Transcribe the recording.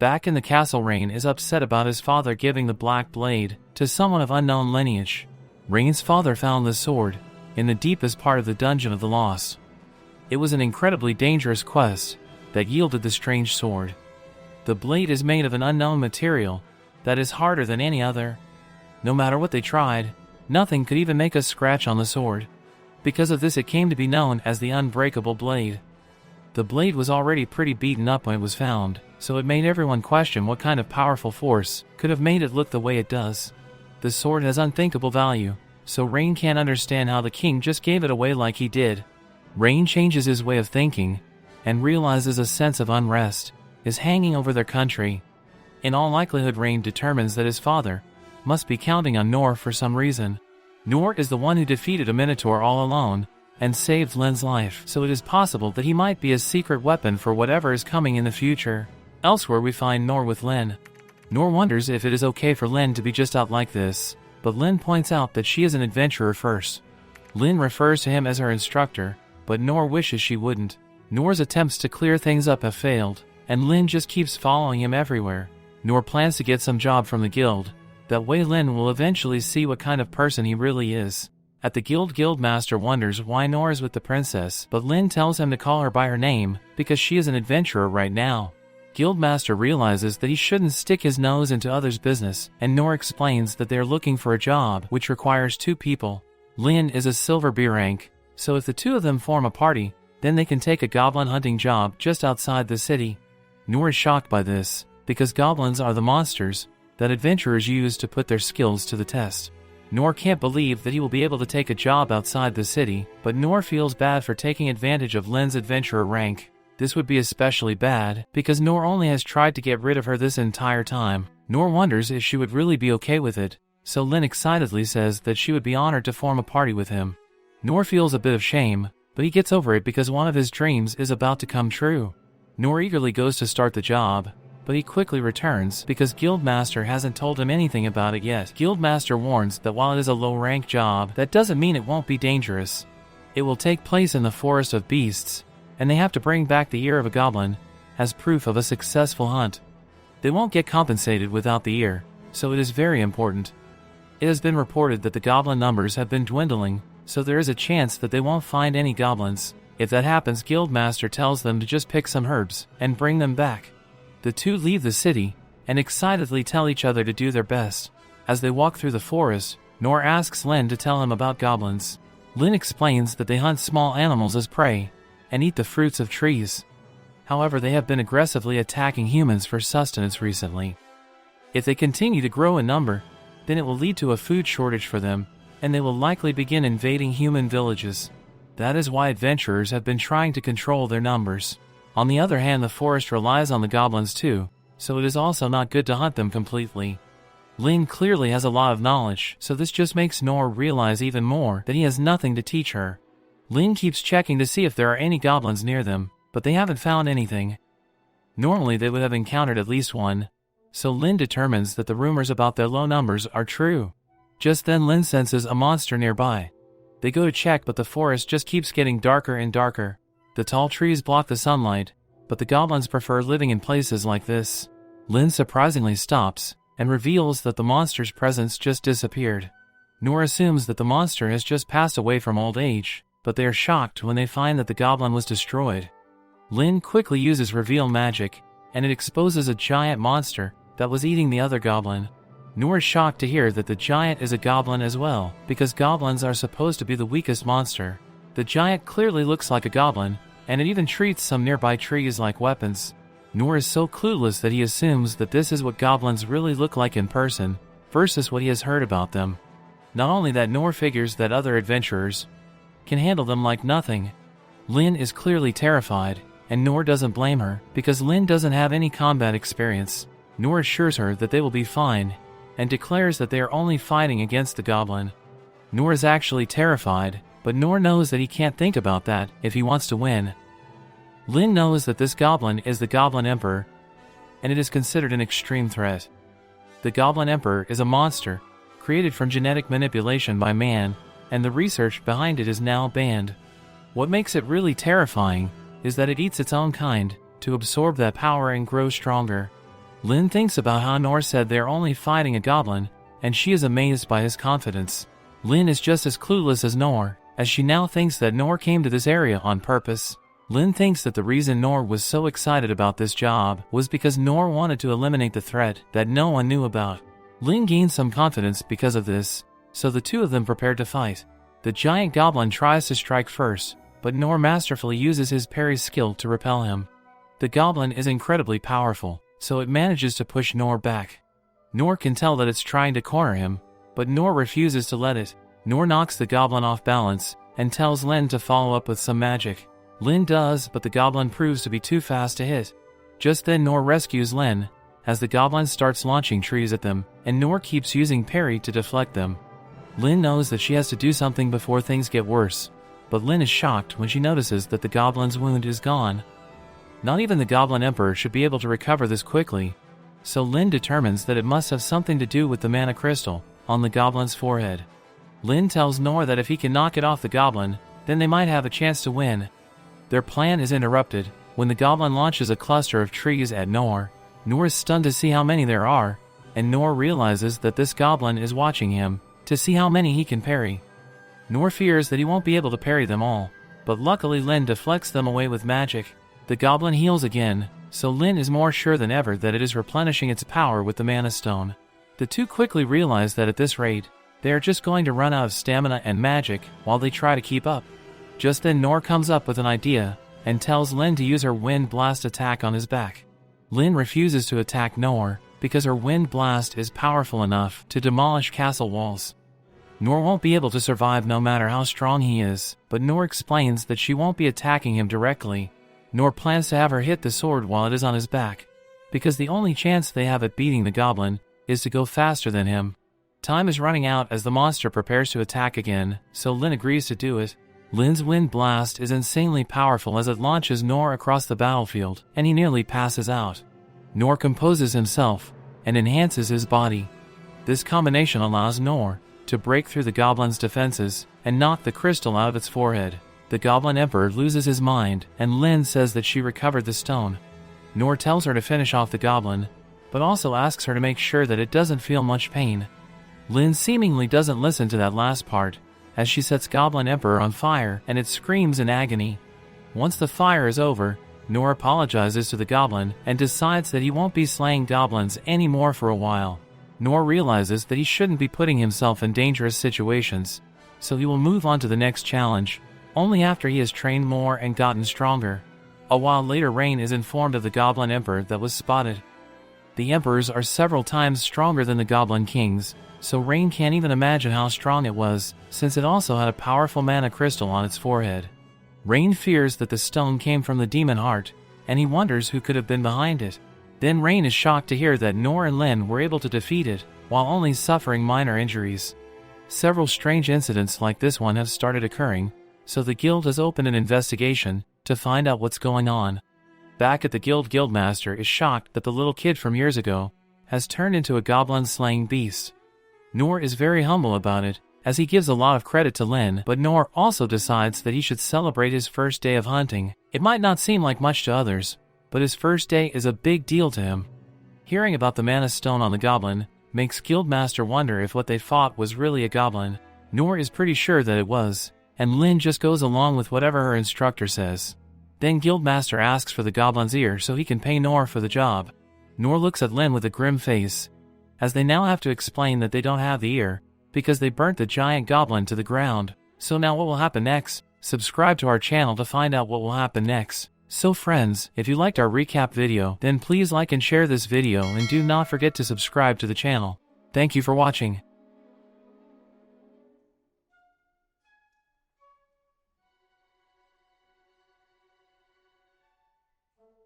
Back in the castle, Rain is upset about his father giving the Black Blade to someone of unknown lineage. Rain's father found the sword in the deepest part of the Dungeon of the Lost. It was an incredibly dangerous quest that yielded the strange sword. The blade is made of an unknown material that is harder than any other. No matter what they tried, nothing could even make a scratch on the sword. Because of this, it came to be known as the Unbreakable Blade. The blade was already pretty beaten up when it was found, so it made everyone question what kind of powerful force could have made it look the way it does. The sword has unthinkable value, so Rain can't understand how the king just gave it away like he did. Rain changes his way of thinking and realizes a sense of unrest is hanging over their country. In all likelihood, Rain determines that his father must be counting on Nohr for some reason. Nohr is the one who defeated a Minotaur all alone and saved Lin's life, so it is possible that he might be a secret weapon for whatever is coming in the future. Elsewhere, we find Nohr with Lyn. Nohr wonders if it is okay for Lyn to be just out like this, but Lyn points out that she is an adventurer first. Lyn refers to him as her instructor, but Nohr wishes she wouldn't. Nohr's attempts to clear things up have failed, and Lyn just keeps following him everywhere. Nohr plans to get some job from the guild. That way Lyn will eventually see what kind of person he really is. At the Guildmaster wonders why Nohr is with the princess, but Lyn tells him to call her by her name because she is an adventurer right now. Guildmaster realizes that he shouldn't stick his nose into others' business, and Nohr explains that they are looking for a job which requires 2 people. Lyn is a silver B rank, so if the 2 of them form a party, then they can take a goblin hunting job just outside the city. Nohr is shocked by this, because goblins are the monsters that adventurers use to put their skills to the test. Nohr can't believe that he will be able to take a job outside the city, but Nohr feels bad for taking advantage of Lyn's adventurer rank. This would be especially bad, because Nohr only has tried to get rid of her this entire time. Nohr wonders if she would really be okay with it, so Lyn excitedly says that she would be honored to form a party with him. Nohr feels a bit of shame, but he gets over it because one of his dreams is about to come true. Nohr eagerly goes to start the job, but he quickly returns because Guildmaster hasn't told him anything about it yet. Guildmaster warns that while it is a low-rank job, that doesn't mean it won't be dangerous. It will take place in the Forest of Beasts, and they have to bring back the ear of a goblin as proof of a successful hunt. They won't get compensated without the ear, so it is very important. It has been reported that the goblin numbers have been dwindling, so there is a chance that they won't find any goblins. If that happens, Guildmaster tells them to just pick some herbs and bring them back. The 2 leave the city and excitedly tell each other to do their best. As they walk through the forest, Nohr asks Lyn to tell him about goblins. Lyn explains that they hunt small animals as prey and eat the fruits of trees. However, they have been aggressively attacking humans for sustenance recently. If they continue to grow in number, then it will lead to a food shortage for them, and they will likely begin invading human villages. That is why adventurers have been trying to control their numbers. On the other hand, the forest relies on the goblins too, so it is also not good to hunt them completely. Lyn clearly has a lot of knowledge, so this just makes Nohr realize even more that he has nothing to teach her. Lyn keeps checking to see if there are any goblins near them, but they haven't found anything. Normally they would have encountered at least one, so Lyn determines that the rumors about their low numbers are true. Just then Lyn senses a monster nearby. They go to check, but the forest just keeps getting darker and darker. The tall trees block the sunlight, but the goblins prefer living in places like this. Lyn surprisingly stops and reveals that the monster's presence just disappeared. Nohr assumes that the monster has just passed away from old age, but they are shocked when they find that the goblin was destroyed. Lyn quickly uses reveal magic, and it exposes a giant monster that was eating the other goblin. Nohr is shocked to hear that the giant is a goblin as well, because goblins are supposed to be the weakest monster. The giant clearly looks like a goblin, and it even treats some nearby trees like weapons. Nohr is so clueless that he assumes that this is what goblins really look like in person, versus what he has heard about them. Not only that, Nohr figures that other adventurers can handle them like nothing. Lyn is clearly terrified, and Nohr doesn't blame her, because Lyn doesn't have any combat experience. Nohr assures her that they will be fine, and declares that they are only fighting against the goblin. Nohr is actually terrified, but Nohr knows that he can't think about that if he wants to win. Lyn knows that this goblin is the Goblin Emperor, and it is considered an extreme threat. The Goblin Emperor is a monster, created from genetic manipulation by man, and the research behind it is now banned. What makes it really terrifying is that it eats its own kind to absorb that power and grow stronger. Lin thinks about how Noor said they're only fighting a goblin, and she is amazed by his confidence. Lin is just as clueless as Noor, as she now thinks that Noor came to this area on purpose. Lin thinks that the reason Noor was so excited about this job was because Noor wanted to eliminate the threat that no one knew about. Lin gained some confidence because of this, so the two of them prepare to fight. The giant goblin tries to strike first, but Noor masterfully uses his parry skill to repel him. The goblin is incredibly powerful, so it manages to push Noor back. Noor can tell that it's trying to corner him, but Noor refuses to let it. Noor knocks the goblin off balance and tells Lin to follow up with some magic. Lin does, but the goblin proves to be too fast to hit. Just then Noor rescues Lin, as the goblin starts launching trees at them, and Noor keeps using parry to deflect them. Lin knows that she has to do something before things get worse, but Lin is shocked when she notices that the goblin's wound is gone. Not even the Goblin Emperor should be able to recover this quickly, so Lin determines that it must have something to do with the mana crystal on the goblin's forehead. Lin tells Noor that if he can knock it off the goblin, then they might have a chance to win. Their plan is interrupted when the goblin launches a cluster of trees at Noor. Noor is stunned to see how many there are, and Noor realizes that this goblin is watching him to see how many he can parry. Noor fears that he won't be able to parry them all, but luckily Lin deflects them away with magic. The goblin heals again, so Lin is more sure than ever that it is replenishing its power with the Mana Stone. The two quickly realize that at this rate, they are just going to run out of stamina and magic while they try to keep up. Just then Noor comes up with an idea and tells Lin to use her Wind Blast attack on his back. Lin refuses to attack Noor because her Wind Blast is powerful enough to demolish castle walls. Noor won't be able to survive no matter how strong he is, but Noor explains that she won't be attacking him directly. Noor plans to have her hit the sword while it is on his back, because the only chance they have at beating the goblin is to go faster than him. Time is running out as the monster prepares to attack again, so Lin agrees to do it. Lin's Wind Blast is insanely powerful as it launches Noor across the battlefield, and he nearly passes out. Noor composes himself and enhances his body. This combination allows Noor to break through the goblin's defenses and knock the crystal out of its forehead. The Goblin Emperor loses his mind, and Lin says that she recovered the stone. Noor tells her to finish off the goblin, but also asks her to make sure that it doesn't feel much pain. Lin seemingly doesn't listen to that last part, as she sets Goblin Emperor on fire and it screams in agony. Once the fire is over, Noor apologizes to the goblin and decides that he won't be slaying goblins anymore for a while. Noor realizes that he shouldn't be putting himself in dangerous situations, so he will move on to the next challenge, only after he has trained more and gotten stronger. A while later Rain is informed of the Goblin Emperor that was spotted. The Emperors are several times stronger than the Goblin Kings, so Rain can't even imagine how strong it was, since it also had a powerful mana crystal on its forehead. Rain fears that the stone came from the Demon Heart, and he wonders who could have been behind it. Then Rain is shocked to hear that Noor and Lin were able to defeat it, while only suffering minor injuries. Several strange incidents like this one have started occurring, so the guild has opened an investigation to find out what's going on. Back at the guildmaster is shocked that the little kid from years ago has turned into a goblin-slaying beast. Noor is very humble about it, as he gives a lot of credit to Lin, but Noor also decides that he should celebrate his first day of hunting. It might not seem like much to others, but his first day is a big deal to him. Hearing about the Mana Stone on the goblin makes Guildmaster wonder if what they fought was really a goblin. Noor is pretty sure that it was, and Lin just goes along with whatever her instructor says. Then Guildmaster asks for the goblin's ear so he can pay Noor for the job. Noor looks at Lin with a grim face, as they now have to explain that they don't have the ear, because they burnt the giant goblin to the ground. So now what will happen next? Subscribe to our channel to find out what will happen next. So friends, if you liked our recap video, then please like and share this video and do not forget to subscribe to the channel. Thank you for watching.